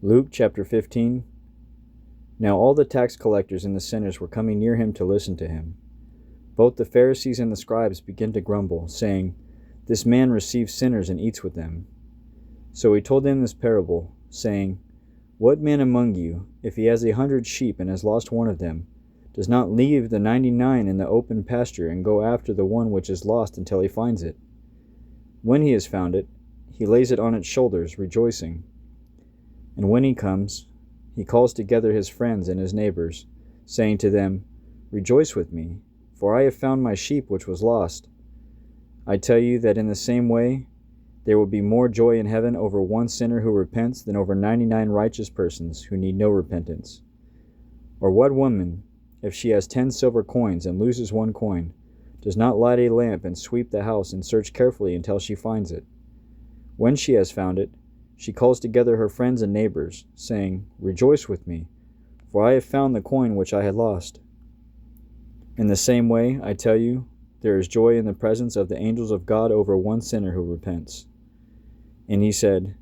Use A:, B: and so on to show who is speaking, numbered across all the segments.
A: Luke chapter 15. Now all the tax collectors and the sinners were coming near him to listen to him. Both the Pharisees and the scribes began to grumble, saying, "This man receives sinners and eats with them." So he told them this parable, saying, "What man among you, if he has 100 sheep and has lost one of them, does not leave the 99 in the open pasture and go after the one which is lost until he finds it? When he has found it, he lays it on its shoulders, rejoicing. And when he comes, he calls together his friends and his neighbors, saying to them, 'Rejoice with me, for I have found my sheep which was lost.' I tell you that in the same way, there will be more joy in heaven over one sinner who repents than over 99 righteous persons who need no repentance. Or what woman, if she has 10 silver coins and loses one coin, does not light a lamp and sweep the house and search carefully until she finds it? When she has found it, she calls together her friends and neighbors, saying, 'Rejoice with me, for I have found the coin which I had lost.' In the same way, I tell you, there is joy in the presence of the angels of God over one sinner who repents." And he said,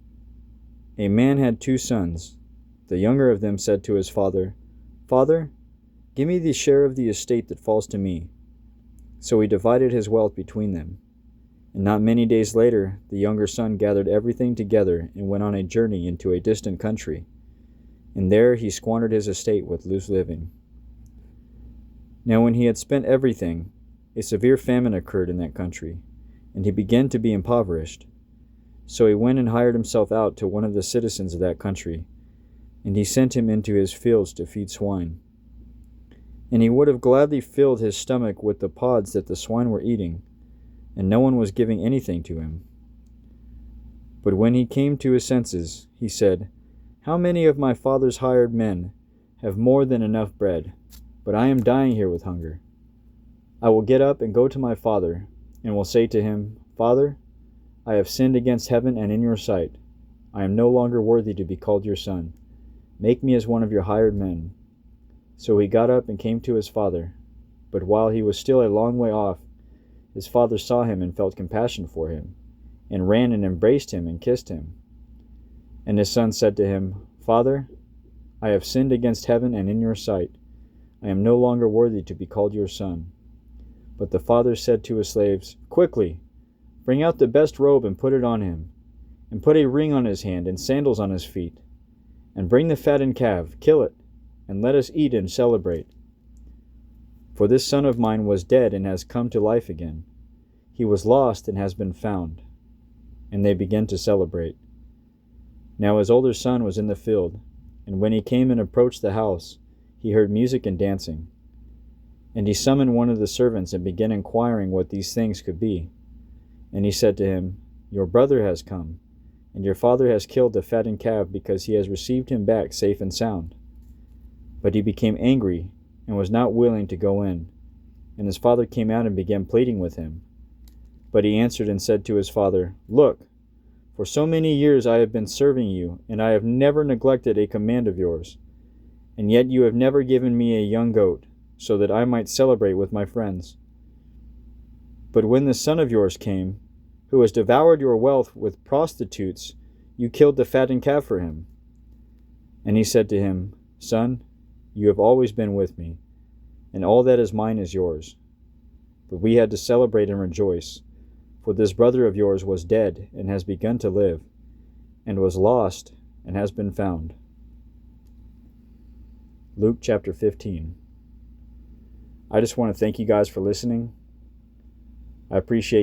A: "A man had 2 sons. The younger of them said to his father, 'Father, give me the share of the estate that falls to me.' So he divided his wealth between them. And not many days later, the younger son gathered everything together and went on a journey into a distant country. And there he squandered his estate with loose living. Now when he had spent everything, a severe famine occurred in that country, and he began to be impoverished. So he went and hired himself out to one of the citizens of that country, and he sent him into his fields to feed swine. And he would have gladly filled his stomach with the pods that the swine were eating, and no one was giving anything to him. But when he came to his senses, he said, 'How many of my father's hired men have more than enough bread, but I am dying here with hunger? I will get up and go to my father, and will say to him, Father, I have sinned against heaven and in your sight. I am no longer worthy to be called your son. Make me as one of your hired men.' So he got up and came to his father. But while he was still a long way off, his father saw him and felt compassion for him, and ran and embraced him and kissed him. And his son said to him, 'Father, I have sinned against heaven and in your sight. I am no longer worthy to be called your son.' But the father said to his slaves, 'Quickly, bring out the best robe and put it on him, and put a ring on his hand and sandals on his feet. And bring the fattened calf, kill it, and let us eat and celebrate. For this son of mine was dead and has come to life again. He was lost and has been found.' And they began to celebrate. Now his older son was in the field, and when he came and approached the house, he heard music and dancing. And he summoned one of the servants and began inquiring what these things could be. And he said to him, 'Your brother has come, and your father has killed the fattened calf because he has received him back safe and sound.' But he became angry and was not willing to go in. And his father came out and began pleading with him. But he answered and said to his father, 'Look, for so many years I have been serving you, and I have never neglected a command of yours. And yet you have never given me a young goat, so that I might celebrate with my friends. But when this son of yours came, who has devoured your wealth with prostitutes, you killed the fattened calf for him.' And he said to him, 'Son, you have always been with me, and all that is mine is yours. But we had to celebrate and rejoice, for this brother of yours was dead and has begun to live, and was lost and has been found.'" Luke chapter 15. I just want to thank you guys for listening. I appreciate